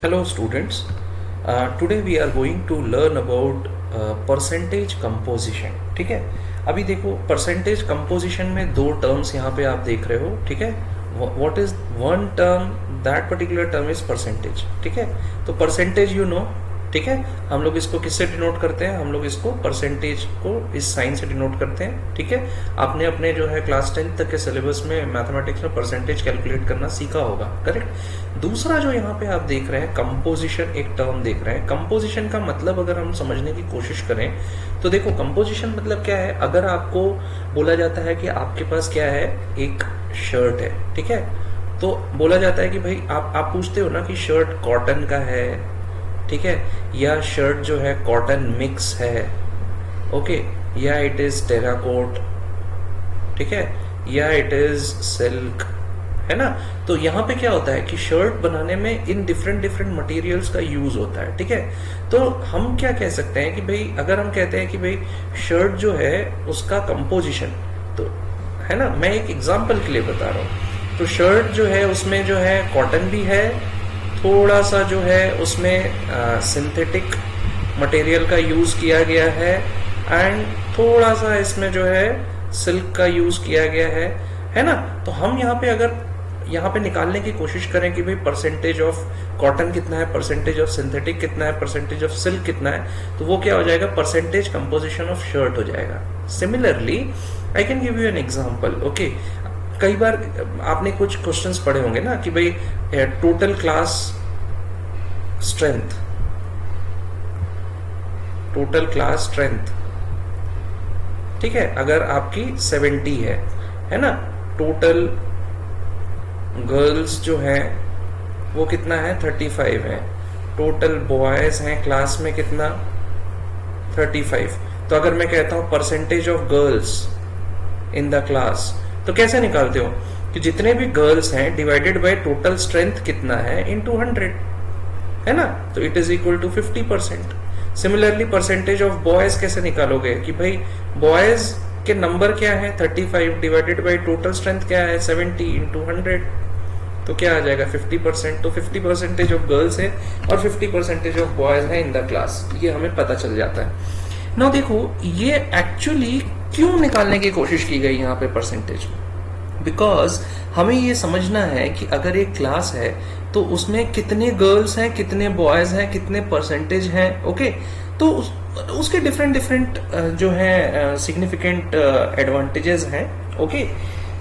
Hello students, today we are going to learn about percentage composition. ठीक है, अभी देखो परसेंटेज कंपोजिशन में दो टर्म्स यहाँ पे आप देख रहे हो। ठीक है, what is one term, that particular term is percentage. ठीक है, तो परसेंटेज यू नो। ठीक है, हम लोग इसको किससे डिनोट करते हैं? हम लोग इसको परसेंटेज को इस साइन से डिनोट करते हैं। ठीक है, आपने अपने जो है क्लास 10 तक के सिलेबस में मैथमेटिक्स में परसेंटेज कैलकुलेट करना सीखा होगा, करेक्ट। दूसरा जो यहाँ पे आप देख रहे हैं कंपोजिशन, एक टर्म देख रहे हैं। कंपोजिशन का मतलब अगर हम समझने की कोशिश करें तो देखो कंपोजिशन मतलब क्या है। अगर आपको बोला जाता है कि आपके पास क्या है, एक शर्ट है, ठीक है, तो बोला जाता है कि भाई आप पूछते हो ना कि शर्ट कॉटन का है, ठीक है, या शर्ट जो है कॉटन मिक्स है, ओके, या इट इज टेराकोट, ठीक है, या इट इज सिल्क, है ना। तो यहाँ पे क्या होता है कि शर्ट बनाने में इन डिफरेंट डिफरेंट मटेरियल्स का यूज होता है। ठीक है, तो हम क्या कह सकते हैं कि भाई अगर हम कहते हैं कि भाई शर्ट जो है उसका कंपोजिशन, तो है ना, मैं एक एग्जांपल के लिए बता रहा हूँ। तो शर्ट जो है उसमें जो है कॉटन भी है, थोड़ा सा जो है उसमें सिंथेटिक मटेरियल का यूज किया गया है, एंड थोड़ा सा इसमें जो है सिल्क का यूज किया गया है ना। तो हम यहाँ पे अगर यहाँ पे निकालने की कोशिश करें कि भाई परसेंटेज ऑफ कॉटन कितना है, परसेंटेज ऑफ सिंथेटिक कितना है, परसेंटेज ऑफ सिल्क कितना है, तो वो क्या हो जाएगा, परसेंटेज कंपोजिशन ऑफ शर्ट हो जाएगा। Similarly I can give you an example. Okay, कई बार आपने कुछ क्वेश्चंस पढ़े होंगे ना कि भाई total class strength, total class strength, ठीक है, अगर आपकी 70 है ना, टोटल गर्ल्स जो है वो कितना है, 35 है, टोटल बॉयज हैं क्लास में कितना, 35। तो अगर मैं कहता हूं percentage of girls in the class, तो कैसे निकालते हो कि जितने भी गर्ल्स हैं डिवाइडेड बाय टोटल स्ट्रेंथ कितना है इनटू 100, है ना, तो it is equal to 50%। Similarly percentage of boys कैसे निकालोगे कि भाई बॉयज के नंबर क्या है, 35 डिवाइडेड बाय टोटल स्ट्रेंथ क्या है, 70 इंटू 100, तो क्या आ जाएगा, 50%। तो 50% ऑफ गर्ल्स है और 50% ऑफ बॉयज है इन द क्लास, ये हमें पता चल जाता है। ना देखो ये एक्चुअली क्यों निकालने की कोशिश की गई यहाँ पे परसेंटेज, बिकॉज हमें ये समझना है कि अगर एक क्लास है तो उसमें कितने गर्ल्स हैं, कितने बॉयज हैं, कितने परसेंटेज हैं, ओके। तो उसके डिफरेंट डिफरेंट जो है सिग्निफिकेंट एडवांटेजेस हैं, okay.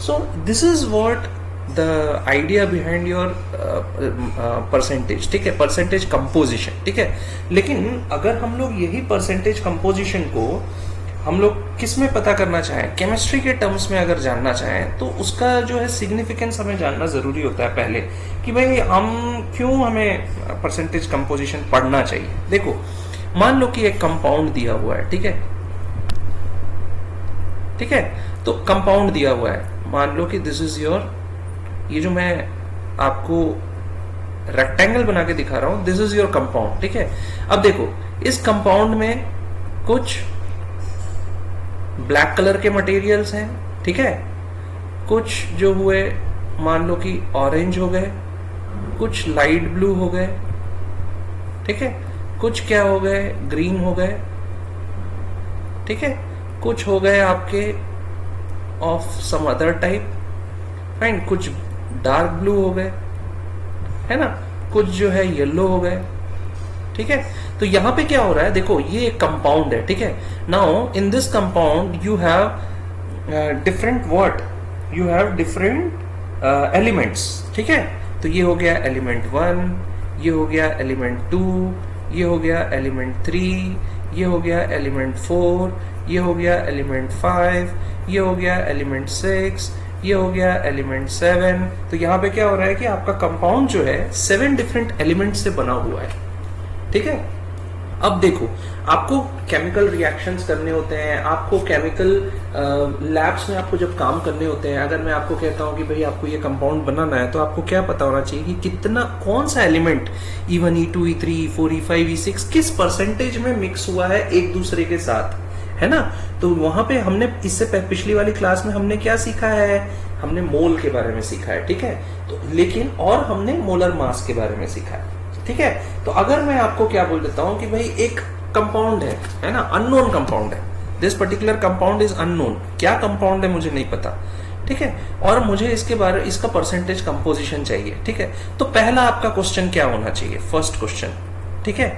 So this is what the idea behind your percentage, ठीक है, परसेंटेज कंपोजिशन, ठीक है। लेकिन अगर हम लोग यही परसेंटेज कंपोजिशन को हम लोग किस में पता करना चाहें, केमिस्ट्री के टर्म्स में अगर जानना चाहें, तो उसका जो है सिग्निफिकेंस हमें जानना जरूरी होता है पहले, कि भाई हमें परसेंटेज कंपोजिशन पढ़ना चाहिए। देखो मान लो कि एक कंपाउंड दिया हुआ है, ठीक है, ठीक है, तो कंपाउंड दिया हुआ है, मान लो कि दिस इज योर, ये जो मैं आपको रेक्टेंगल बना के दिखा रहा हूं, दिस इज योर कंपाउंड, ठीक है। अब देखो इस कंपाउंड में कुछ ब्लैक कलर के मटेरियल्स हैं, ठीक है, कुछ जो हुए मान लो कि ऑरेंज हो गए, कुछ लाइट ब्लू हो गए, ठीक है, कुछ क्या हो गए, ग्रीन हो गए, ठीक है, कुछ हो गए आपके of some other type, fine, कुछ डार्क ब्लू हो गए, है ना, कुछ जो है येलो हो गए, ठीक है। तो यहां पे क्या हो रहा है, देखो ये एक कंपाउंड है, ठीक है। Now in this compound you have different what, you have different elements, ठीक है। तो ये हो गया एलिमेंट 1, ये हो गया एलिमेंट 2, ये हो गया एलिमेंट 3, ये हो गया एलिमेंट 4, ये हो गया एलिमेंट 5, ये हो गया एलिमेंट 6, ये हो गया एलिमेंट 7। तो यहाँ पे क्या हो रहा है कि आपका कंपाउंड जो है 7 डिफरेंट एलिमेंट से बना हुआ है, ठीक है। अब देखो आपको केमिकल रिएक्शंस करने होते हैं, आपको केमिकल लैब्स में आपको जब काम करने होते हैं, अगर मैं आपको कहता हूं कि भाई आपको ये कंपाउंड बनाना है, तो आपको क्या पता होना चाहिए कि कितना, कौन सा element E1 E2 E3 E4 E5 E6 किस परसेंटेज में मिक्स हुआ है एक दूसरे के साथ, है ना। तो वहां पे हमने इससे पिछली वाली क्लास में हमने क्या सीखा है, हमने मोल के बारे में सीखा है, ठीक है। तो लेकिन और हमने मोलर मास के बारे में सीखा है। ठीक है। तो अगर मैं आपको क्या बोल देता हूं कि भाई एक कंपाउंड है ना, अननोन कंपाउंड है, this particular compound is unknown, क्या कंपाउंड है मुझे नहीं पता, ठीक है, और मुझे इसका परसेंटेज कंपोजिशन चाहिए, ठीक है। तो पहला आपका क्वेश्चन क्या होना चाहिए, फर्स्ट क्वेश्चन, ठीक है,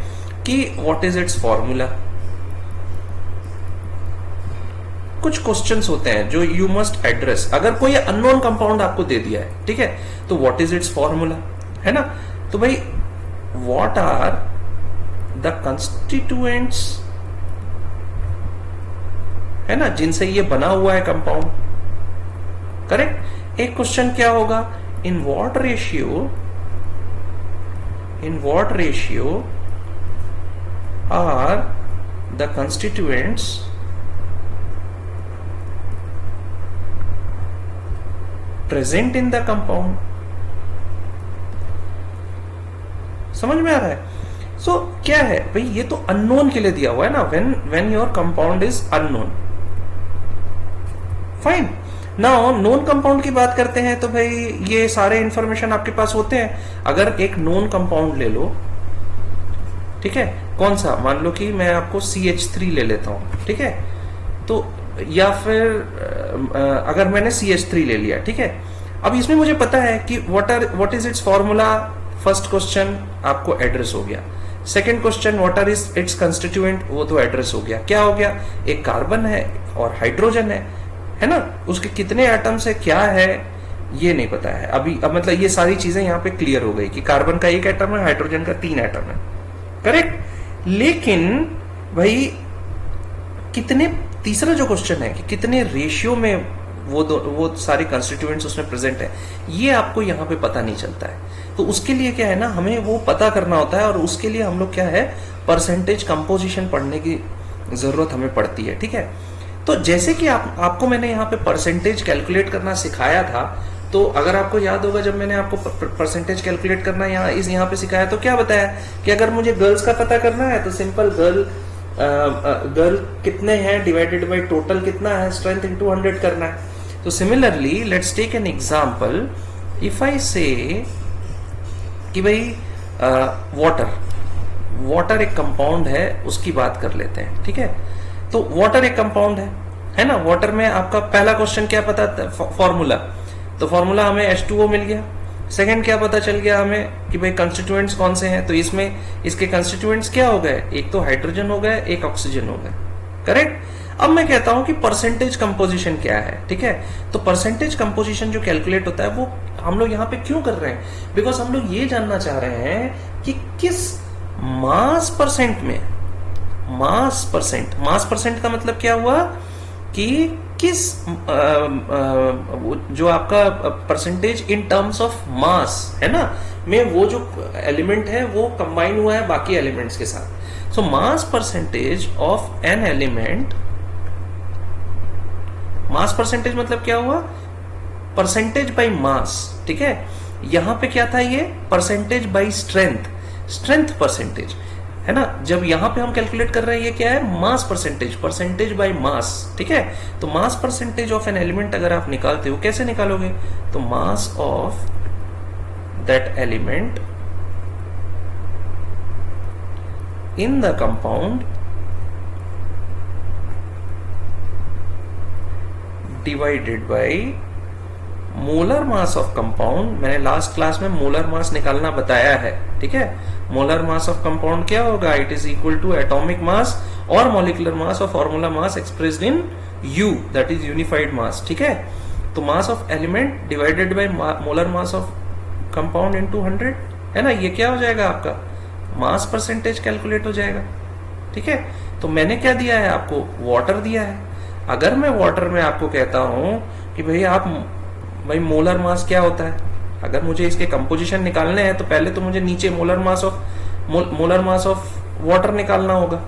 कि व्हाट इज इट्स फॉर्मूला। कुछ क्वेश्चंस होते हैं जो यू मस्ट एड्रेस। अगर कोई अननोन कंपाउंड आपको दे दिया है, ठीक है, तो व्हाट इज इट्स फॉर्मूला, है ना। तो भाई व्हाट आर द कंस्टिट्यूएंट्स, है ना, जिनसे ये बना हुआ है कंपाउंड, करेक्ट। एक क्वेश्चन क्या होगा, in what ratio are the constituents present in the compound. समझ में आ रहा है। सो क्या है भाई, ये तो अननोन के लिए दिया हुआ है ना, when your compound is unknown, fine. Now known compound की बात करते हैं, तो भाई ये सारे इंफॉर्मेशन आपके पास होते हैं। अगर एक नोन कंपाउंड ले लो, ठीक है, कौन सा, मान लो कि मैं आपको CH3 ले लेता हूं, ठीक है, तो या फिर अगर मैंने CH3 ले लिया, ठीक है, अब इसमें मुझे पता है कि what is its formula. First question आपको एड्रेस हो गया। Second question what are is its constituent, वो तो एड्रेस हो गया। क्या हो गया, एक कार्बन है और हाइड्रोजन है ना, उसके कितने एटम्स है क्या है ये नहीं पता है अभी। अब मतलब ये सारी चीजें यहाँ पे क्लियर हो गई कि कार्बन का 1 एटम है, हाइड्रोजन का 3 एटम है, करेक्ट। लेकिन भाई कितने, तीसरा जो क्वेश्चन है कि कितने रेशियो में वो सारे कंस्टिट्यूएंट्स उसमें प्रेजेंट है, ये आपको यहाँ पे पता नहीं चलता है। तो उसके लिए क्या है ना, हमें वो पता करना होता है, और उसके लिए हम लोग क्या है, परसेंटेज कंपोजिशन पढ़ने की जरूरत हमें पड़ती है, ठीक है। तो जैसे कि आपको मैंने यहाँ पे परसेंटेज कैलकुलेट करना सिखाया था, तो अगर आपको याद होगा जब मैंने आपको परसेंटेज कैलकुलेट करना यहाँ पे सिखाया, तो क्या बताया कि अगर मुझे गर्ल्स का पता करना है तो सिंपल गर्ल कितने हैं डिवाइडेड बाय टोटल कितना है, स्ट्रेंथ इनटू 100 करना है। तो similarly let's take an example, if I say कि भाई वाटर एक कंपाउंड है, उसकी बात कर लेते हैं, ठीक है। तो वाटर एक कंपाउंड है ना। वाटर में आपका पहला क्वेश्चन क्या पता था, फॉर्मूला, तो फॉर्मूला हमें H2O मिल गया। सेकंड क्या पता चल गया हमें कि भाई कंस्टिट्यूएंट्स कौन से हैं, तो इसमें इसके कंस्टिट्यूएंट्स क्या हो गए, एक तो हाइड्रोजन हो गए, एक ऑक्सीजन हो गए, करेक्ट। अब मैं कहता हूं कि परसेंटेज कंपोजिशन क्या है, ठीक है। तो परसेंटेज कंपोजिशन जो कैलकुलेट होता है वो हम लोग यहाँ पे क्यों कर रहे हैं, बिकॉज हम लोग ये जानना चाह रहे हैं कि किस मास परसेंट का मतलब क्या हुआ कि किस जो आपका percentage in terms of mass है ना, में वो जो एलिमेंट है वो कंबाइन हुआ है बाकी एलिमेंट्स के साथ। So mass percentage of an element, mass percentage मतलब क्या हुआ, परसेंटेज बाय मास, ठीक है। यहां पे क्या था, ये परसेंटेज बाय स्ट्रेंथ परसेंटेज है ना। जब यहां पे हम कैलकुलेट कर रहे हैं, ये क्या है, मास परसेंटेज बाय मास, ठीक है। तो मास परसेंटेज ऑफ एन एलिमेंट अगर आप निकालते हो, कैसे निकालोगे, तो mass of that element in the compound divided by molar mass of compound. मैंने लास्ट क्लास में मोलर मास निकालना बताया है, ठीक है। मोलर मास ऑफ कंपाउंड क्या होगा, it is equal to atomic mass और मॉलिक्यूलर मास और formula mass expressed in U, that is unified mass, ठीक है। तो mass of element divided by molar mass of compound into 100 है ना, ये क्या हो जाएगा, आपका मास परसेंटेज कैलकुलेट हो जाएगा, ठीक है। तो मैंने क्या दिया है आपको, वाटर दिया है। अगर मैं वाटर में आपको कहता हूं कि भाई मोलर मास क्या होता है, अगर मुझे इसके कंपोजिशन निकालने हैं तो पहले तो मुझे नीचे मोलर मास ऑफ वाटर निकालना होगा,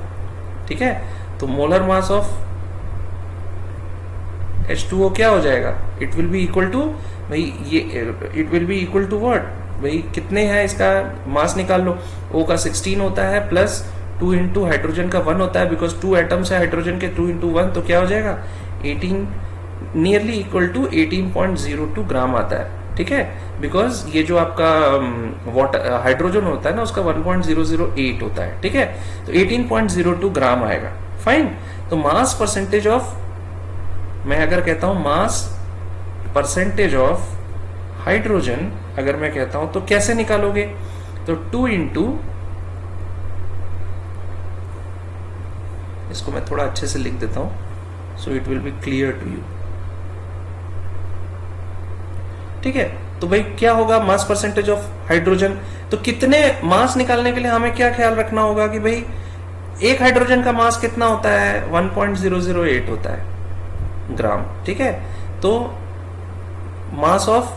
ठीक है। तो मोलर मास ऑफ H2O क्या हो जाएगा, it will be equal to, भाई ये it will be equal to what, भाई कितने हैं, इसका मास निकाल लो। O का 16 होता है प्लस 2 इंटू हाइड्रोजन का 1 होता है, बिकॉज 2 एटम्स है हाइड्रोजन के, 2 इंटू 1 तो क्या हो जाएगा 18, नियरली इक्वल टू 18.02 ग्राम आता है, ठीक है। बिकॉज ये जो आपका वाटर हाइड्रोजन होता है ना उसका 1.008 होता है, ठीक है, तो 18.02 ग्राम आएगा। फाइन। तो मास परसेंटेज ऑफ, मैं अगर कहता हूं मास परसेंटेज ऑफ हाइड्रोजन, अगर मैं कहता हूं तो कैसे निकालोगे, तो 2 इंटू, इसको मैं थोड़ा अच्छे से लिख देता हूं so it will be clear to you, ठीक है। तो भाई क्या होगा मास परसेंटेज ऑफ हाइड्रोजन, तो कितने मास निकालने के लिए हमें क्या ख्याल रखना होगा कि भाई एक हाइड्रोजन का मास कितना होता है, 1.008 होता है ग्राम, ठीक है। तो mass of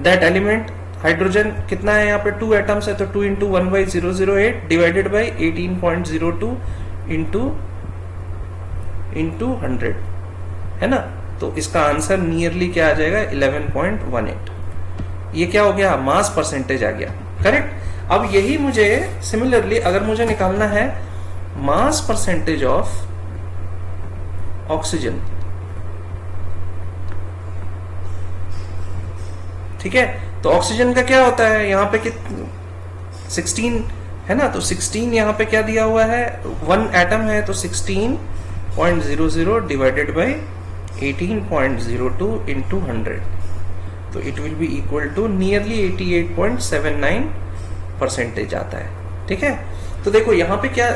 that element hydrogen कितना है, यहाँ पे 2 एटम्स है तो 2 इंटू 1/008 डिवाइडेड बाई 18.02 इंटू 100, है ना। तो इसका आंसर नियरली क्या आ जाएगा, 11.18। ये क्या हो गया, मास परसेंटेज आ गया, करेक्ट। अब यही मुझे सिमिलरली अगर मुझे निकालना है मास परसेंटेज ऑफ ऑक्सीजन, ठीक है। तो ऑक्सीजन का क्या होता है, यहाँ पे 16 है ना, तो 16 यहाँ पे क्या दिया हुआ है, 1 एटम है तो 16.00 डिवाइडेड बाई 18.02 इंटू 100, तो it will be equal to nearly 88.79% आता है, ठीक है। तो देखो यहाँ पे क्या,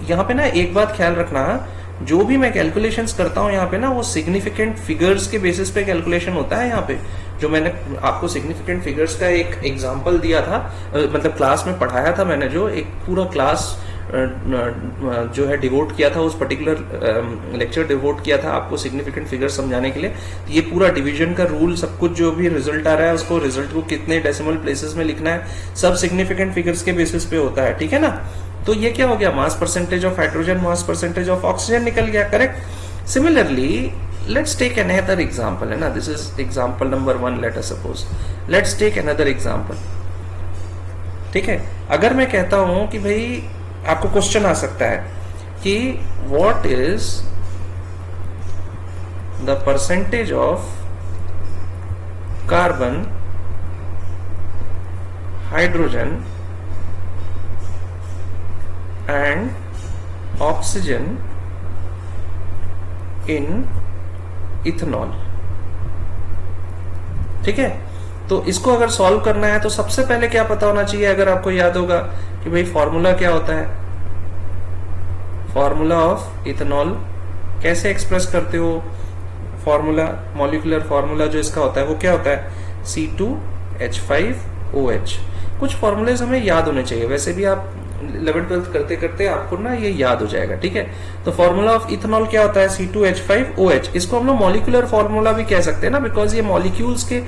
यहाँ पे ना एक बात ख्याल रखना, जो भी मैं कैलकुलेशंस करता हूँ यहाँ पे ना वो सिग्निफिकेंट फिगर्स के बेसिस पे कैलकुलेशन होता है। यहाँ पे जो मैंने आपको सिग्निफिकेंट फिगर्स का एक एग्जांपल दिया था, मतलब क्लास में पढ़ाया था मैंने, जो एक पूरा क्लास जो है डिवोट किया था, उस पर्टिकुलर लेक्चर डिवोट किया था आपको सिग्निफिकेंट फिगर समझाने के लिए। तो ये पूरा डिवीजन का रूल, सब कुछ जो भी रिजल्ट आ रहा है उसको, रिजल्ट को कितने डेसिमल प्लेसेस में लिखना है, सब सिग्निफिकेंट फिगर्स के बेसिस पे होता है, ठीक है ना। तो ये क्या हो गया, mass percentage of hydrogen, mass percentage of oxygen निकल गया, correct. Similarly let's take another example, है ना, this is example number 1, let us suppose, let's take another example, ठीक है। अगर मैं कहता हूं कि भाई आपको क्वेश्चन आ सकता है कि what is the percentage of carbon, hydrogen and oxygen in ethanol, ठीक है। तो इसको अगर सॉल्व करना है तो सबसे पहले क्या पता होना चाहिए, अगर आपको याद होगा कि भाई फॉर्मूला क्या होता है, फॉर्मूला ऑफ इथेनॉल कैसे एक्सप्रेस करते हो, फॉर्मूला, मॉलिक्यूलर फॉर्मूला जो इसका होता है वो क्या होता है, C2H5OH। कुछ फॉर्मूलेज हमें याद होने चाहिए, वैसे भी आप 11th-12th करते करते आपको ना ये याद हो जाएगा, ठीक है। तो फॉर्मूला ऑफ इथेनॉल क्या होता है, C2H5OH। इसको हम लोग मॉलिक्यूलर फॉर्मूला भी कह सकते हैं ना, बिकॉज ये मॉलिक्यूल्स के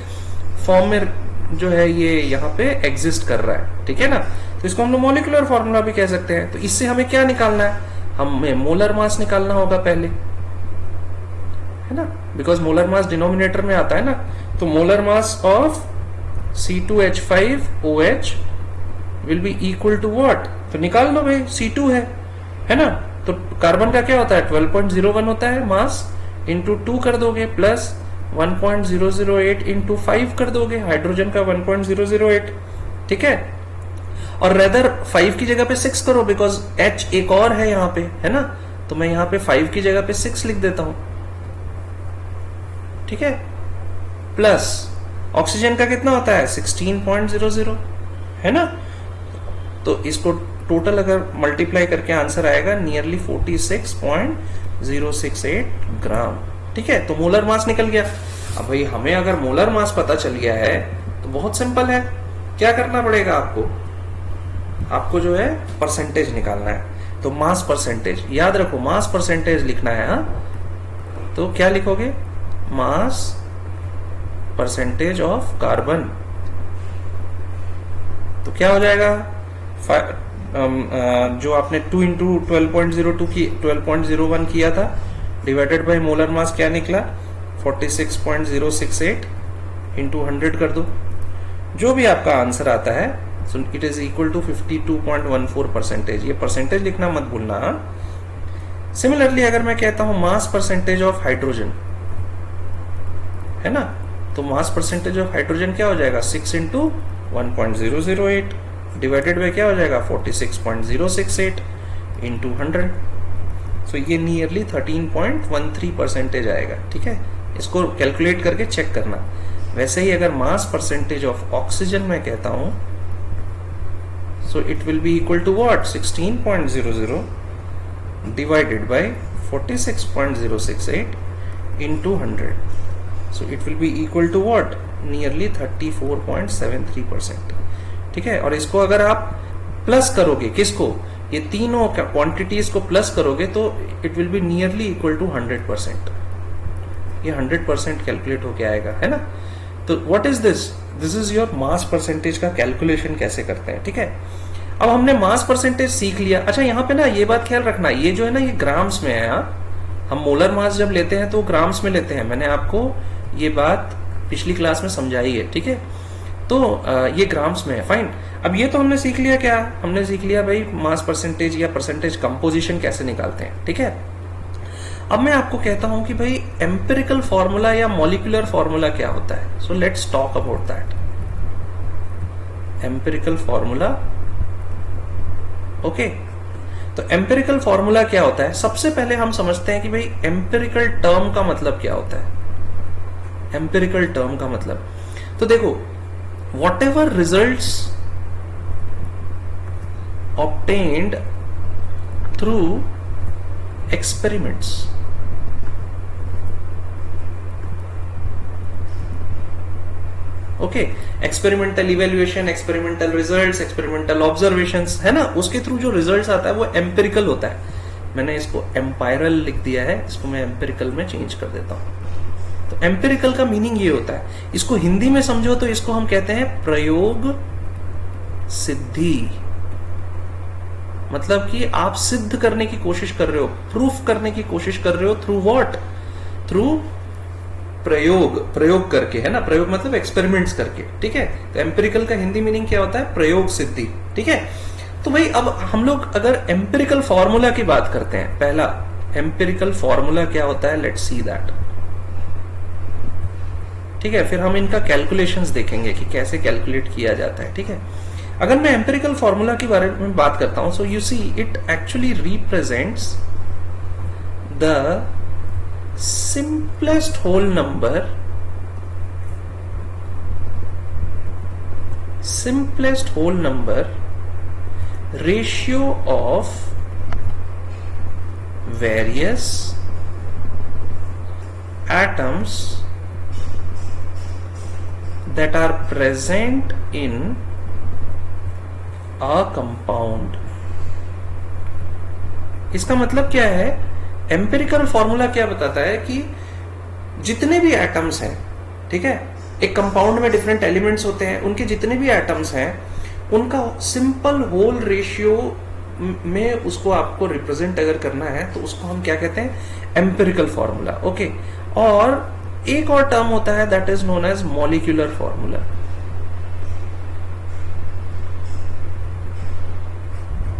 फॉर्म में जो है ये यहाँ पे एग्जिस्ट कर रहा है, ठीक है ना। तो इसको हम लोग मॉलिक्यूलर फॉर्मूला भी कह सकते हैं। तो इससे हमें क्या निकालना है, हमें मोलर मास निकालना होगा पहले, है ना, बिकॉज मोलर मास डिनोमिनेटर में आता है ना। तो molar mass of C2H5OH will be equal to what, तो निकाल लो भाई, C2 है ना। तो कार्बन का क्या होता है, 12.01 होता है मास, इंटू 2 कर दोगे, प्लस 1.008 इंटू 5 कर दोगे, हाइड्रोजन का 1.008, ठीक है। और रेदर 5 की जगह पे 6 करो, बिकॉज H एक और है यहाँ पे, है ना। तो मैं यहाँ पे 5 की जगह पे 6 लिख देता हूं, ठीक है। प्लस ऑक्सीजन का कितना होता है, 16.00, है ना। तो इसको टोटल अगर मल्टीप्लाई करके आंसर आएगा नियरली 46.068 ग्राम, ठीक है। तो मोलर मास निकल गया। अब भाई हमें अगर मोलर मास पता चल गया है तो बहुत सिंपल है, क्या करना पड़ेगा आपको जो है परसेंटेज निकालना है। तो मास परसेंटेज याद रखो, मास परसेंटेज लिखना है, हाँ। तो क्या लिखोगे, मास परसेंटेज ऑफ कार्बन, तो क्या हो जाएगा, जो आपने 2 इंटू 12.02 की 12.01 किया था डिवाइडेड बाय मोलर मास क्या निकला, 46.068 इंटू 100 कर दो, जो भी आपका आंसर आता है, so it is equal to 52.14%। ये परसेंटेज लिखना मत भूलना। सिमिलरली अगर मैं कहता हूं मास परसेंटेज ऑफ हाइड्रोजन, है ना, तो मास परसेंटेज ऑफ हाइड्रोजन क्या हो जाएगा 6 इंटू 1.008 डिवाइडेड बाय क्या हो जाएगा 46.068 इंटू 100। सो ये नियरली 13.13% आएगा। ठीक है, इसको कैलकुलेट करके चेक करना। वैसे ही अगर मास परसेंटेज ऑफ ऑक्सीजन में कहता हूं, so it will be equal to what 16.00 divided by 46.068 into 100, so it will be equal to what nearly 34.73%। ठीक है, और इसको अगर आप प्लस करोगे, किसको, ये तीनों क्वांटिटीज को प्लस करोगे तो it will be nearly equal to 100%। ये 100% कैलकुलेट होके आएगा, है ना। तो what is this, this is your mass percentage का कैलकुलेशन कैसे करते हैं। ठीक है, अब हमने मास परसेंटेज सीख लिया। अच्छा, यहाँ पे ना ये बात ख्याल रखना, ये जो है ना ये ग्राम्स में है। हम मोलर मास जब लेते हैं तो ग्राम्स में लेते हैं, मैंने आपको ये बात पिछली क्लास में समझाई है। ठीक है, तो ये ग्राम्स में है। फाइन, अब ये तो हमने सीख लिया, क्या हमने सीख लिया भाई मास परसेंटेज या परसेंटेज कंपोजिशन कैसे निकालते हैं। ठीक है, अब मैं आपको कहता हूं कि भाई एम्पिरिकल फॉर्मूला या मॉलिक्यूलर फॉर्मूला क्या होता है। So let's talk about that. Empirical formula, okay, तो एम्पिरिकल फॉर्मूला क्या होता है। सबसे पहले हम समझते हैं कि भाई एम्पिरिकल टर्म का मतलब क्या होता है। एम्पिरिकल टर्म का मतलब, तो देखो, what ever results obtained through experiments, okay, experimental evaluation, experimental results, experimental observations, है ना, उसके थ्रू जो रिजल्ट्स आता है वो एम्पिरिकल होता है। मैंने इसको एम्पायरल लिख दिया है, इसको मैं एम्पिरिकल में चेंज कर देता हूं। तो एम्पिरिकल का मीनिंग ये होता है, इसको हिंदी में समझो तो इसको हम कहते हैं प्रयोग सिद्धि। मतलब कि आप सिद्ध करने की कोशिश कर रहे हो, प्रूफ करने की कोशिश कर रहे हो थ्रू व्हाट, थ्रू प्रयोग करके, है ना। प्रयोग मतलब एक्सपेरिमेंट्स करके। ठीक है, तो एम्पिरिकल का हिंदी मीनिंग क्या होता है, प्रयोग सिद्धि। ठीक है, तो भाई अब हम लोग अगर एम्पिरिकल फॉर्मूला की बात करते हैं, पहला एम्पिरिकल फॉर्मूला क्या होता है, लेट्स सी दैट। ठीक है, फिर हम इनका कैलकुलेशंस देखेंगे कि कैसे कैलकुलेट किया जाता है। ठीक है, अगर मैं एम्पिरिकल फॉर्मूला के बारे में बात करता हूं, so you see it actually represents the simplest whole number, ratio of various atoms that are present in a compound। इसका मतलब क्या है, एम्पिरिकल फॉर्मूला क्या बताता है कि जितने भी एटम्स हैं, ठीक है, एक कंपाउंड में डिफरेंट एलिमेंट्स होते हैं, उनके जितने भी एटम्स हैं उनका सिंपल होल रेशियो में उसको आपको रिप्रेजेंट अगर करना है तो उसको हम क्या कहते हैं, एम्पिरिकल फॉर्मूला। ओके, और एक और टर्म होता है that is known as molecular formula.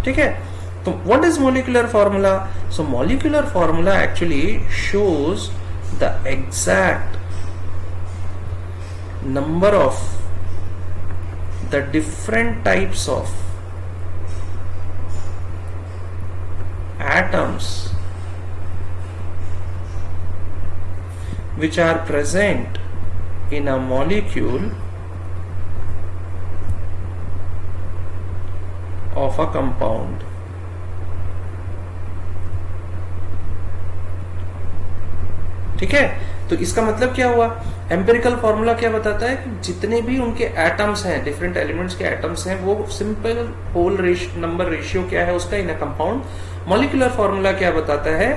ठीक है, तो what is molecular formula? So molecular formula actually shows the exact number of the different types of atoms which are present in a molecule of a compound। ठीक है, तो इसका मतलब क्या हुआ, एम्पिरिकल फॉर्मूला क्या बताता है कि जितने भी उनके एटम्स हैं, डिफरेंट एलिमेंट्स के एटम्स हैं, वो सिंपल होल नंबर रेशियो क्या है उसका इन अ कंपाउंड। मॉलिक्यूलर फॉर्मूला क्या बताता है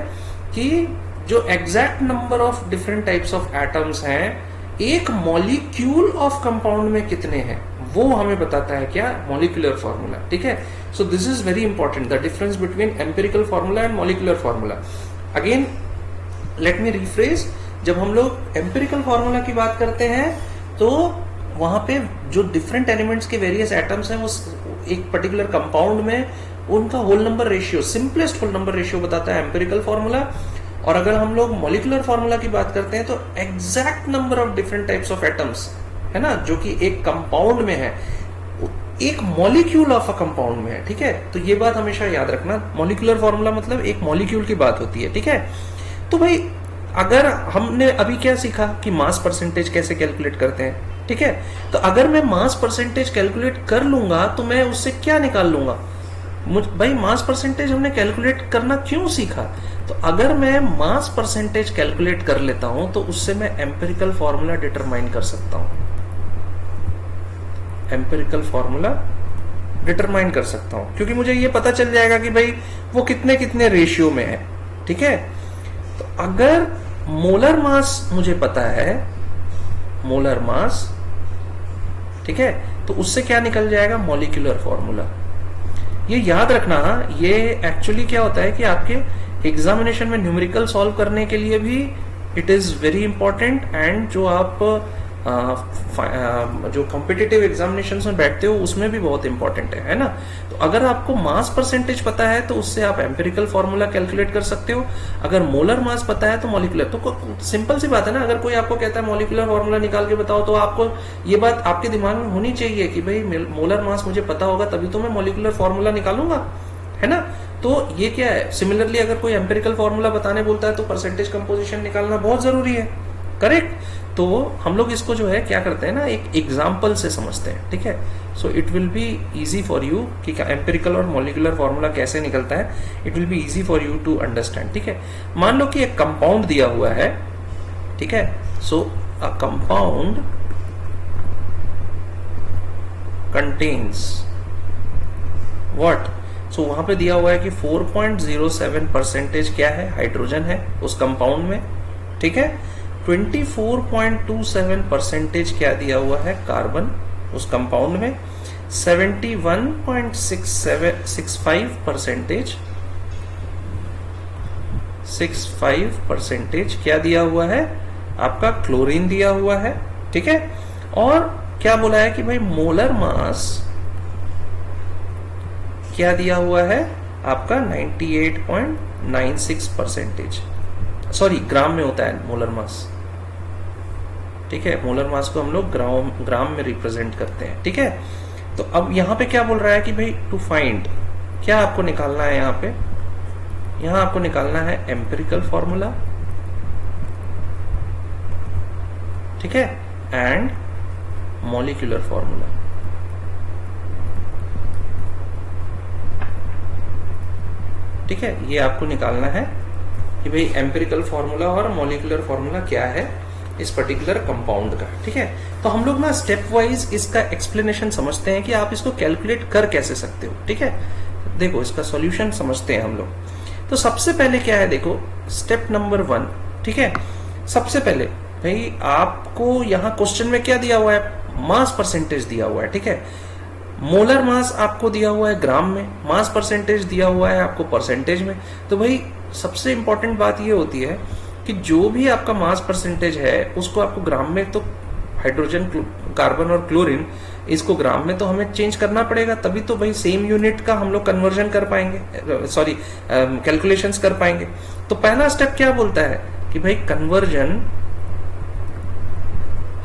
कि जो exact number of different types of atoms हैं एक मॉलिक्यूल ऑफ कंपाउंड में कितने हैं, वो हमें बताता है क्या, मॉलिक्यूलर फॉर्मूला। ठीक है, so this is very important, the difference between empirical formula and molecular formula. Again let me rephrase, जब हम लोग एम्पिरिकल फॉर्मूला की बात करते हैं तो वहां पे जो डिफरेंट एलिमेंट्स के वेरियस एटम्स हैं वो एक पर्टिकुलर कंपाउंड में उनका whole number ratio, simplest whole number ratio बताता है एम्पिरिकल फॉर्मूला। और अगर हम लोग मॉलिक्यूलर फॉर्मूला की बात करते हैं तो exact number of different types of atoms, है ना, जो कि एक कंपाउंड में है, एक मॉलिक्यूल ऑफ अ कंपाउंड में है, ठीक है। तो ये बात हमेशा याद रखना, मॉलिक्यूलर फॉर्मूला मतलब एक मॉलिक्यूल की बात होती है, ठीक है। तो भाई अगर हमने अभी क्या सीखा कि मास परसेंटेज कैसे कैलकुलेट करते हैं, ठीक है। तो अगर मैं मास परसेंटेज कैलकुलेट कर लूंगा तो मैं उससे क्या निकाल लूंगा, भाई मास परसेंटेज हमने कैलकुलेट करना क्यों सीखा, तो अगर मैं मास परसेंटेज कैलकुलेट कर लेता हूं तो उससे मैं एम्पिरिकल फॉर्मूला डिटरमाइन कर सकता हूं, एम्पिरिकल फॉर्मूला डिटरमाइन कर सकता हूं, क्योंकि मुझे ये पता चल जाएगा कि भाई वो कितने कितने रेशियो में है, ठीक है। तो अगर मोलर मास मुझे पता है, मोलर मास, ठीक है, तो उससे क्या निकल जाएगा, मॉलिक्यूलर फॉर्मूला। ये याद रखना, ये एक्चुअली क्या होता है कि आपके एग्जामिनेशन में न्यूमेरिकल सॉल्व करने के लिए भी it is very important, and जो आप जो कॉम्पिटिटिव एग्जामिनेशंस में बैठते हो उसमें भी बहुत इंपॉर्टेंट है ना। तो अगर आपको मास परसेंटेज पता है तो उससे आप एम्पिरिकल फॉर्मूला कैलकुलेट कर सकते हो, अगर मोलर मास पता है तो मॉलिक्यूलर। तो सिंपल सी बात है ना, अगर कोई आपको कहता है मॉलिक्यूलर फॉर्मूला निकाल के बताओ तो आपको ये बात आपके दिमाग में होनी चाहिए कि भाई मोलर मास मुझे पता होगा तभी तो मैं मॉलिक्यूलर फॉर्मूला निकालूंगा, है ना। तो ये क्या है, सिमिलरली अगर कोई एम्पिरिकल फॉर्मूला बताने बोलता है तो परसेंटेज कंपोजिशन निकालना बहुत जरूरी है, करेक्ट। तो हम लोग इसको जो है क्या करते हैं ना, एक एग्जाम्पल से समझते हैं, ठीक है। So it will be easy for you कि एम्पिरिकल और मॉलिक्यूलर फॉर्मूला कैसे निकलता है, it will be easy for you to understand, ठीक है। मान लो कि एक कंपाउंड दिया हुआ है, ठीक है। सो अ कंपाउंड कंटेन्स व्हाट, सो वहां पे दिया हुआ है कि 4.07% क्या है, हाइड्रोजन है उस कंपाउंड में, ठीक है। 24.27% क्या दिया हुआ है, कार्बन उस कंपाउंड में। 65% क्या दिया हुआ है, आपका क्लोरीन दिया हुआ है, ठीक है। और क्या बोला है कि भाई मोलर मास क्या दिया हुआ है आपका, 98.96%, सॉरी ग्राम में होता है मोलर मास, ठीक है। मोलर मास को हम लोग ग्राम में रिप्रेजेंट करते हैं, ठीक है। तो अब यहां पे क्या बोल रहा है कि भाई टू फाइंड, क्या आपको निकालना है यहां पे, यहां आपको निकालना है एम्पिरिकल फॉर्मूला, ठीक है, एंड मॉलिक्यूलर फॉर्मूला, ठीक है। ये आपको निकालना है कि भाई एम्पिरिकल फॉर्मूला और मॉलिक्यूलर फॉर्मूला क्या है इस पर्टिकुलर कंपाउंड का, ठीक है। तो हम लोग ना स्टेप वाइज इसका एक्सप्लेनेशन समझते हैं कि आप इसको कैलकुलेट कर कैसे सकते हो, ठीक है। देखो इसका सॉल्यूशन समझते हैं हम लोग। तो सबसे पहले क्या है, देखो स्टेप नंबर 1, ठीक है। सबसे पहले भाई आपको यहाँ क्वेश्चन में क्या दिया हुआ है, मास परसेंटेज दिया हुआ है, ठीक है। मोलर मास आपको दिया हुआ है ग्राम में, मास परसेंटेज दिया हुआ है आपको परसेंटेज में। तो भाई सबसे इंपॉर्टेंट बात ये होती है कि जो भी आपका मास परसेंटेज है उसको आपको ग्राम में, तो हाइड्रोजन, कार्बन और क्लोरीन, इसको ग्राम में तो हमें चेंज करना पड़ेगा, तभी तो भाई सेम यूनिट का हम लोग कन्वर्जन कर पाएंगे, सॉरी कैलकुलेशंस कर पाएंगे। तो पहला स्टेप क्या बोलता है कि भाई conversion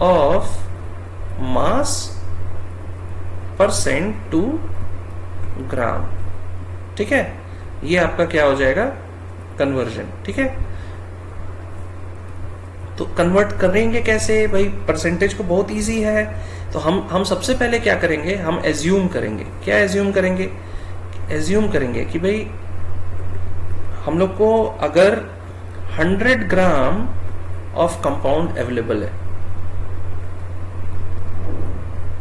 of mass percent to gram, ठीक है। ये आपका क्या हो जाएगा, कन्वर्जन, ठीक है। तो कन्वर्ट करेंगे कैसे भाई, परसेंटेज को बहुत इजी है। तो हम सबसे पहले क्या करेंगे, हम एज्यूम करेंगे, क्या एज्यूम करेंगे, एज्यूम करेंगे कि भाई हम लोग को अगर 100 ग्राम ऑफ कंपाउंड अवेलेबल है,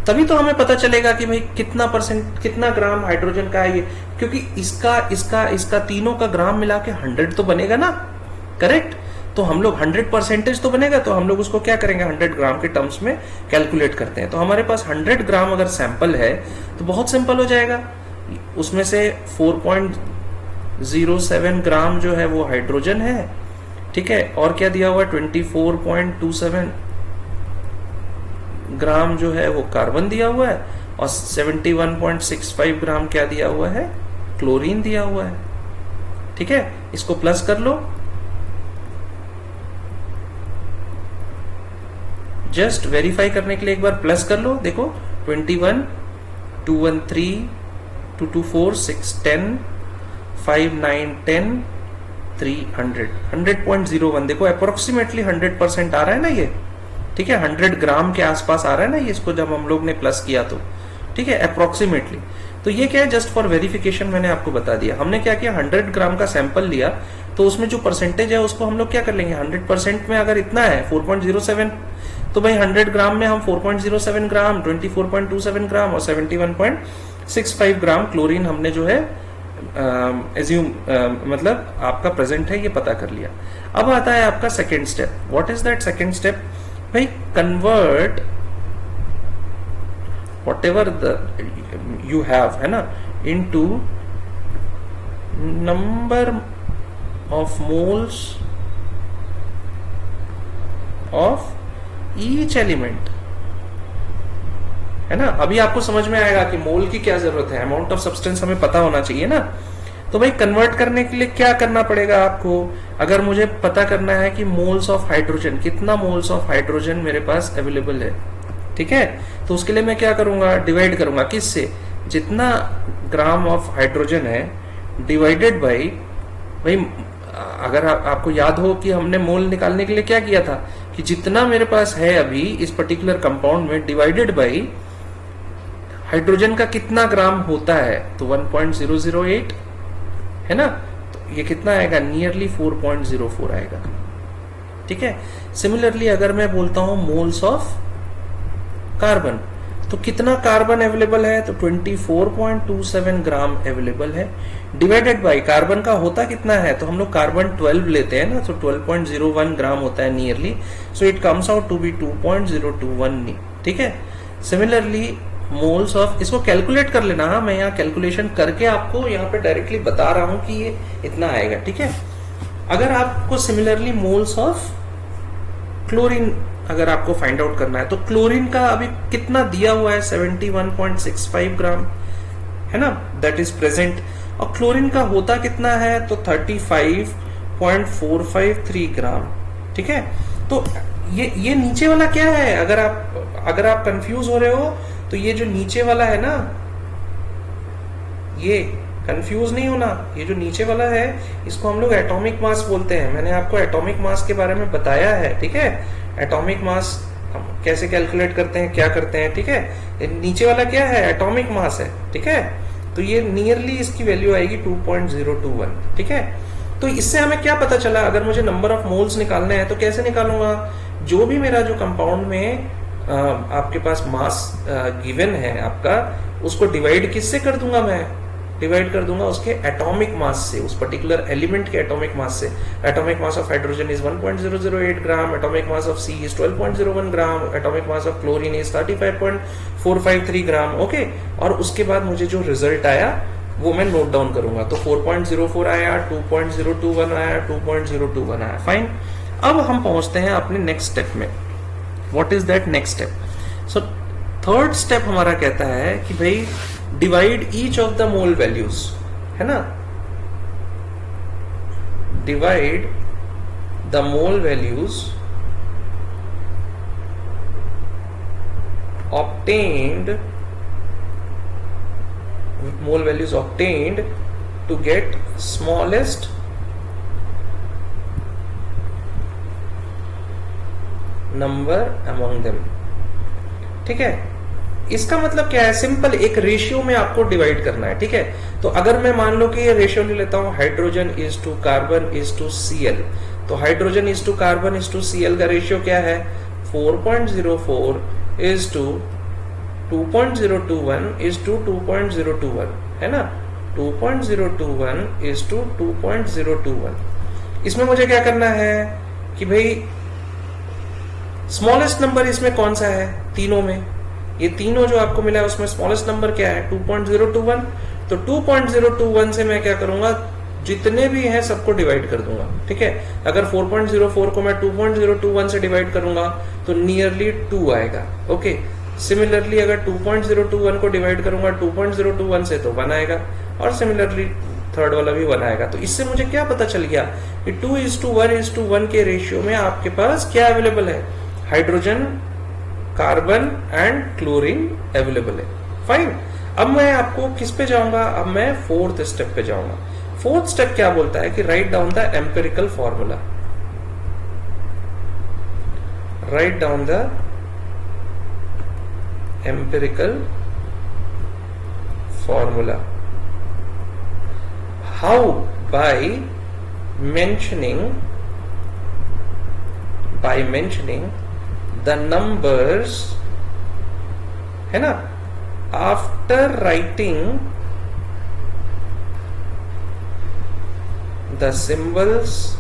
तभी तो हमें पता चलेगा कि भाई कितना परसेंट, कितना ग्राम हाइड्रोजन का है ये, क्योंकि इसका तीनों का ग्राम मिला के 100 तो बनेगा ना, करेक्ट। तो हम लोग 100% तो बनेगा, तो हम लोग उसको क्या करेंगे, 100 ग्राम के टर्म्स में कैलकुलेट करते हैं। तो हमारे पास 100 ग्राम अगर सैंपल है तो बहुत सिंपल हो जाएगा, उसमें से 4.07 ग्राम जो है वो हाइड्रोजन है, ठीक है। और क्या दिया हुआ है, 24.27 ग्राम जो है वो कार्बन दिया हुआ है, और 71.65 ग्राम क्या दिया हुआ है, क्लोरीन दिया हुआ है, ठीक है। इसको प्लस कर लो, जस्ट वेरीफाई करने के लिए एक बार प्लस कर लो, देखो 21, 213, 224, 610, 59, 10, 300, 100.01, देखो अप्रोक्सीमेटली 100% आ रहा है ना ये, ठीक है, 100 ग्राम के आसपास आ रहा है ना ये, इसको जब हम लोग ने प्लस किया तो, ठीक है, अप्रोक्सीमेटली। तो ये क्या है, जस्ट फॉर वेरिफिकेशन मैंने आपको बता दिया। हमने क्या किया, 100 ग्राम का सैंपल लिया, तो उसमें जो परसेंटेज है उसको हम लोग क्या कर लेंगे, 100% में अगर इतना है 4.07, तो भाई 100 ग्राम में हम 4.07 ग्राम, 24.27 ग्राम और 71.65 ग्राम क्लोरीन हमने जो है एज्यूम मतलब आपका प्रेजेंट है ये पता कर लिया। अब आता है आपका second step. What is that second step? भाई convert whatever the you have है ना into number of moles of each element, है ना। अभी आपको समझ में आएगा कि मोल की क्या जरूरत है, अमाउंट ऑफ सब्सटेंस हमें पता होना चाहिए ना। तो भाई कन्वर्ट करने के लिए क्या करना पड़ेगा आपको, अगर मुझे पता करना है कि मोल्स ऑफ हाइड्रोजन, कितना मोल्स ऑफ हाइड्रोजन मेरे पास अवेलेबल है, ठीक है, तो उसके लिए मैं क्या करूंगा, डिवाइड करूंगा किससे, जितना ग्राम ऑफ हाइड्रोजन है डिवाइडेड बाई, भाई अगर आपको याद हो कि हमने मोल निकालने के लिए क्या किया था कि जितना मेरे पास है अभी इस पर्टिकुलर कंपाउंड में डिवाइडेड बाई हाइड्रोजन का कितना ग्राम होता है, तो 1.008 है ना, तो ये कितना आएगा, नियरली 4.04 आएगा, ठीक है। सिमिलरली अगर मैं बोलता हूं मोल्स ऑफ कार्बन, तो कितना कार्बन अवेलेबल है, तो 24.27 ग्राम अवेलेबल है, डिवाइडेड बाय कार्बन का होता कितना है, तो हम लोग कार्बन 12 लेते हैं ना, तो 12.01 ग्राम होता है nearly, so it comes out to be 2.021, ठीक है। सिमिलरली मोल्स ऑफ, इसको कैलकुलेट कर लेना, हाँ मैं यहाँ कैलकुलेशन करके आपको यहाँ पे डायरेक्टली बता रहा हूं कि ये इतना आएगा, ठीक है। अगर आपको सिमिलरली मोल्स ऑफ क्लोरीन अगर आपको फाइंड आउट करना है, तो क्लोरीन का अभी कितना दिया हुआ है, 71.65 ग्राम है ना, दैट इज प्रेजेंट, और क्लोरीन का होता कितना है, तो 35.453 ग्राम, ठीक है। तो ये नीचे वाला क्या है, अगर आप कंफ्यूज हो रहे हो, तो ये जो नीचे वाला है ना, ये कंफ्यूज नहीं होना, ये जो नीचे वाला है इसको हम लोग एटॉमिक मास बोलते हैं। मैंने आपको एटॉमिक मास के बारे में बताया है, ठीक है, एटॉमिक मास हम कैसे कैलकुलेट करते हैं, क्या करते हैं, ठीक है। नीचे वाला क्या है, एटॉमिक मास है, ठीक है। तो ये नियरली इसकी वैल्यू आएगी 2.021, ठीक है। तो इससे हमें क्या पता चला, अगर मुझे नंबर ऑफ मोल्स निकालने हैं तो कैसे निकालूंगा, जो भी मेरा जो कंपाउंड में आपके पास मास गिवन है आपका, उसको डिवाइड किससे कर दूंगा, मैं डिवाइड कर दूंगा उसके एटॉमिक मास से, उस पर्टिकुलर एलिमेंट के एटॉमिक मास से। Atomic mass of hydrogen is 1.008 gram, atomic mass of C is 12.01 gram, atomic mass of chlorine is 35.453 gram, okay. और उसके बाद मुझे जो रिजल्ट आया वो मैं नोट डाउन करूंगा, तो 4.04 आया, 2.021 आया, 2.021 आया, फाइन। अब हम पहुंचते हैं अपने नेक्स्ट स्टेप में। What is that next step? So third step हमारा कहता है कि भाई divide each of the mole values, है ना, divide the mole values obtained, mole values obtained to get smallest number among them, ठीक है। इसका मतलब क्या है, सिंपल एक रेशियो में आपको डिवाइड करना है, ठीक है। तो अगर मैं मान लो कि ये रेशियो ले लेता हूं, hydrogen is to carbon is to Cl, तो hydrogen is to carbon is to Cl का रेशियो क्या है, 4.04 इज टू 2.021 इज टू 2.021, है ना, 2.021 इज टू 2.021। इसमें मुझे क्या करना है कि भाई स्मॉलेस्ट नंबर इसमें कौन सा है, तीनों में, ये तीनों जो आपको मिला है उसमें स्मॉलेस्ट नंबर क्या है, 2.021। तो 2.021 से मैं क्या करूंगा, जितने भी हैं सबको डिवाइड कर दूंगा, ठीक है। अगर 4.04 को मैं 2.021 से डिवाइड करूंगा तो नियरली 2 आएगा, ओके। सिमिलरली अगर 2.021 को डिवाइड करूंगा 2.021 से तो 1 आएगा, और सिमिलरली थर्ड वाला भी 1 आएगा। तो इससे मुझे क्या पता चल गया कि 2:1 के रेशियो में आपके पास क्या अवेलेबल है, hydrogen carbon and chlorine available है। फाइन। अब मैं आपको किस पे जाऊंगा, अब मैं फोर्थ स्टेप पे जाऊंगा। फोर्थ स्टेप क्या बोलता है कि write down the empirical formula. Write down the empirical formula. How? By mentioning the numbers, है ना, after writing the symbols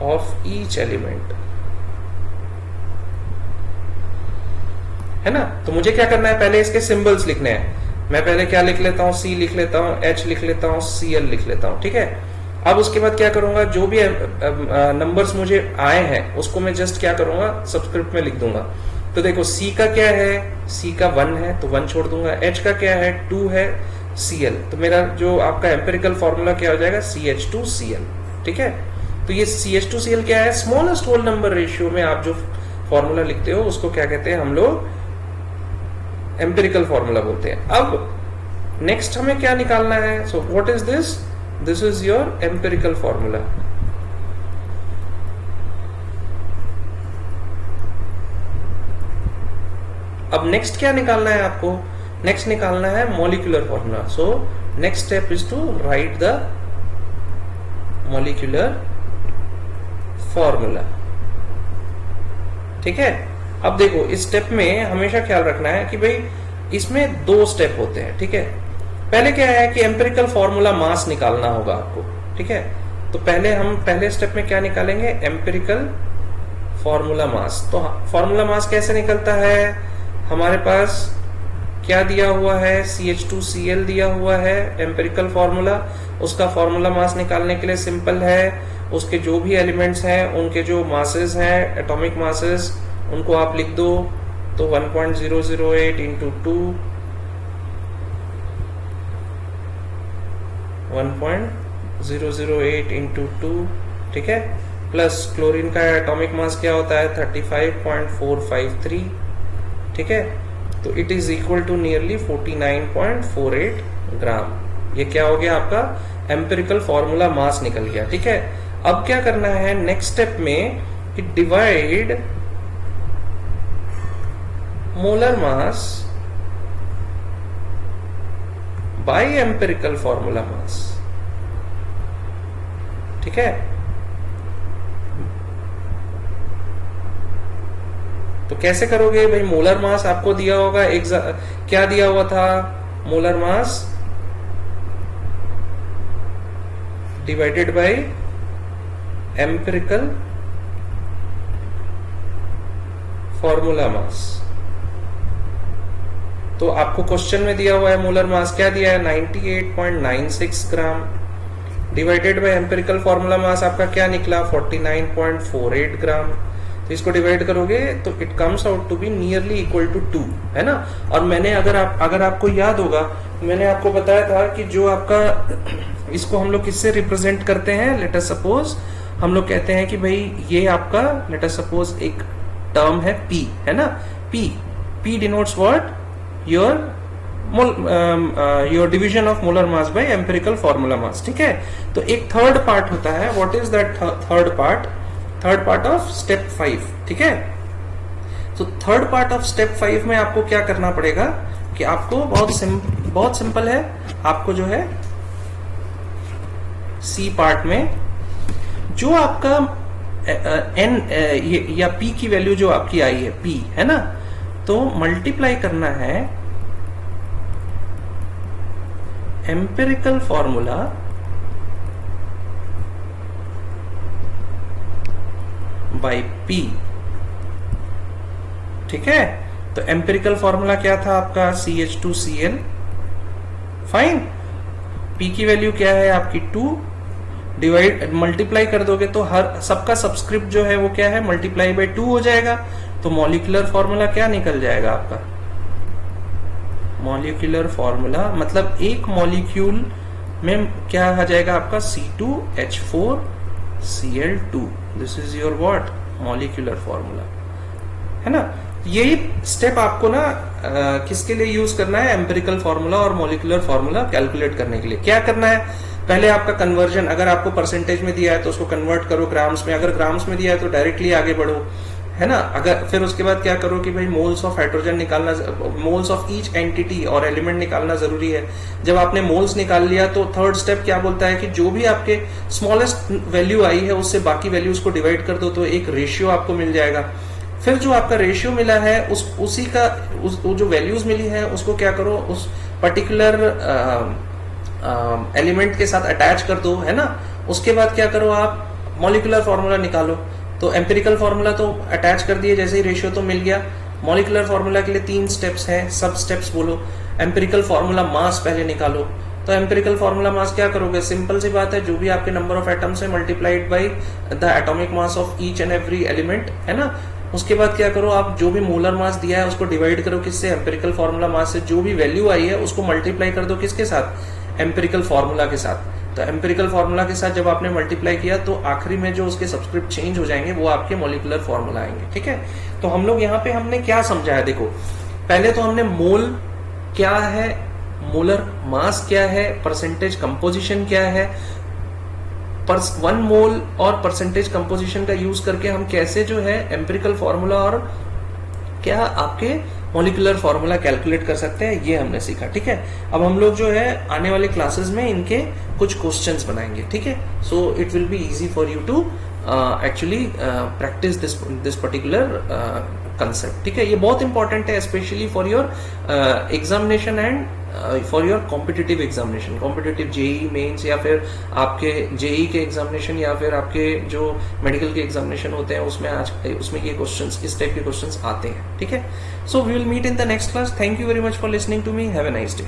of each element, है ना। तो मुझे क्या करना है, पहले इसके सिंबल्स लिखने हैं। मैं पहले क्या लिख लेता हूं, C लिख लेता हूं, H लिख लेता हूं, Cl लिख लेता हूं, ठीक है। अब उसके बाद क्या करूंगा, जो भी नंबर्स मुझे आए हैं उसको मैं जस्ट क्या करूंगा, सबस्क्रिप्ट में लिख दूंगा। तो देखो C का क्या है, C का 1 है तो 1 छोड़ दूंगा। H का क्या है, 2 है। Cl, तो मेरा जो आपका एम्पिरिकल फॉर्मूला क्या हो जाएगा, CH2Cl, ठीक है। तो ये CH2Cl क्या है, स्मॉलेस्ट होल नंबर रेशियो में आप जो फॉर्मूला लिखते हो उसको क्या कहते हैं हम लोग, एम्पिरिकल फॉर्मूला बोलते हैं। अब नेक्स्ट हमें क्या निकालना है, so what is this, this is your empirical formula. अब नेक्स्ट क्या निकालना है आपको, नेक्स्ट निकालना है molecular formula. So next step is to write the molecular formula, ठीक है। अब देखो इस स्टेप में हमेशा ख्याल रखना है कि भाई इसमें 2 स्टेप होते हैं, ठीक है। पहले क्या है कि एम्पिरिकल फॉर्मूला मास निकालना होगा आपको, ठीक है। तो पहले स्टेप में क्या निकालेंगे, एम्पिरिकल फॉर्मूला मास। तो फॉर्मूला मास कैसे निकलता है, हमारे पास क्या दिया हुआ है, CH2Cl दिया हुआ है एम्पिरिकल फॉर्मूला। उसका फॉर्मूला मास निकालने के लिए सिंपल है, उसके जो भी एलिमेंट्स हैं उनके जो मासेस हैं, एटॉमिक मासेस, उनको आप लिख दो। तो 1.008 इंटू 2, 1.008 इंटू 2, ठीक है, प्लस क्लोरीन का एटॉमिक मास क्या होता है 35.453, ठीक है। तो it is equal to nearly 49.48 gram. ये क्या हो गया, आपका एम्पिरिकल फॉर्मूला मास निकल गया, ठीक है। अब क्या करना है नेक्स्ट स्टेप में कि divide molar mass by empirical formula मास, ठीक है। तो कैसे करोगे भाई, मोलर मास आपको दिया होगा, क्या दिया हुआ था, molar mass divided by empirical formula मास। तो आपको क्वेश्चन में दिया हुआ है मोलर मास क्या दिया है, 98.96 gram, divided by empirical formula mass आपका क्या निकला 49.48 ग्राम। तो इसको डिवाइड करोगे तो it comes out to be nearly equal to 2, है ना। और मैंने अगर आपको याद होगा, मैंने आपको बताया था कि जो आपका इसको हम लोग किससे रिप्रेजेंट करते हैं, लेट अस सपोज हम लोग कहते हैं कि भाई ये आपका लेट अस सपोज एक टर्म है P, है ना। P denotes what, your division of molar mass by empirical formula मास, ठीक है। तो एक थर्ड पार्ट होता है, what is that third part of step 5, ठीक है। तो थर्ड पार्ट ऑफ स्टेप 5 में आपको क्या करना पड़ेगा कि आपको बहुत सिंपल है, आपको जो है सी पार्ट में जो आपका एन या पी की वैल्यू जो आपकी आई है पी, है ना, तो मल्टीप्लाई करना है एम्पिरिकल फॉर्मूला बाय पी, ठीक है। तो एम्पिरिकल फॉर्मूला क्या था आपका CH2Cl, फाइन। P की वैल्यू क्या है आपकी 2, डिवाइड मल्टीप्लाई कर दोगे तो हर सबका सब्सक्रिप्ट जो है वो क्या है मल्टीप्लाई बाय 2 हो जाएगा। तो मॉलिक्यूलर फॉर्मूला क्या निकल जाएगा आपका, मॉलिक्यूलर फॉर्मूला मतलब एक मॉलिक्यूल में क्या आ जाएगा आपका C2H4Cl2, this is your what molecular formula, है ना। यही स्टेप आपको ना किसके लिए यूज करना है, एम्पिरिकल फॉर्मूला और मॉलिक्यूलर फॉर्मूला कैलकुलेट करने के लिए। क्या करना है, पहले आपका कन्वर्जन, अगर आपको परसेंटेज में दिया है तो उसको कन्वर्ट करो ग्राम्स में, अगर ग्राम्स में दिया है तो डायरेक्टली आगे बढ़ो, है ना। अगर फिर उसके बाद क्या करो कि भाई मोल्स ऑफ हाइड्रोजन निकालना, मोल्स ऑफ ईच एंटिटी और एलिमेंट निकालना जरूरी है। जब आपने मोल्स निकाल लिया तो थर्ड स्टेप क्या बोलता है कि जो भी आपके स्मॉलेस्ट वैल्यू आई है उससे बाकी वैल्यूज को डिवाइड कर दो तो एक रेशियो आपको मिल जाएगा। फिर जो आपका रेशियो मिला है उसी का जो वैल्यूज मिली है उसको क्या करो, उस पर्टिकुलर एलिमेंट के साथ अटैच कर दो, है ना। उसके बाद क्या करो, आप मॉलिक्यूलर फॉर्मूला निकालो। तो एम्पिरिकल फॉर्मूला तो अटैच कर दिए, जैसे ही रेशियो तो मिल गया। मॉलिक्यूलर फॉर्मूला के लिए 3 स्टेप्स हैं, सब स्टेप्स बोलो। एम्पिरिकल फॉर्मूला मास पहले निकालो। तो एम्पिरिकल फॉर्मूला मास क्या करोगे, सिंपल सी बात है, जो भी आपके नंबर ऑफ एटम्स है multiplied by the atomic mass of each and every element, है ना। उसके बाद क्या करो, आप जो भी मोलर मास दिया है उसको डिवाइड करो किससे, एम्पिरिकल फॉर्मूला मास से। जो भी वैल्यू आई है उसको मल्टीप्लाई कर दो किसके साथ, एम्पिरिकल फॉर्मूला के साथ। तो एम्पिरिकल फॉर्मूला के साथ जब आपने मल्टीप्लाई किया तो आखिरी में जो उसके सबस्क्रिप्ट चेंज हो जाएंगे वो आपके मॉलिक्यूलर फॉर्मूला आएंगे, ठीक है। तो हम लोग यहाँ पे हमने क्या समझा है, देखो पहले तो हमने मोल क्या है, मोलर मास क्या है, परसेंटेज कंपोजिशन क्या है, 1 मोल और परसेंटेज कंपोजिशन का यूज करके हम कैसे जो है एम्पिरिकल फॉर्मूला और क्या आपके मॉलिक्यूलर फॉर्मूला कैलकुलेट कर सकते हैं, ये हमने सीखा, ठीक है। अब हम लोग जो है आने वाले क्लासेस में इनके कुछ क्वेश्चंस बनाएंगे, ठीक है। So it will be easy for you to actually practice this particular concept, ठीक है। ये बहुत इंपॉर्टेंट है specially for your examination and for your competitive examination, competitive JEE Mains या फिर आपके जेई के एग्जामिनेशन या फिर आपके जो मेडिकल के एग्जामिनेशन होते हैं उसमें ये क्वेश्चंस, इस टाइप के क्वेश्चंस आते हैं, ठीक है। So we will meet in the next class. Thank you very much for listening to me. Have a nice day.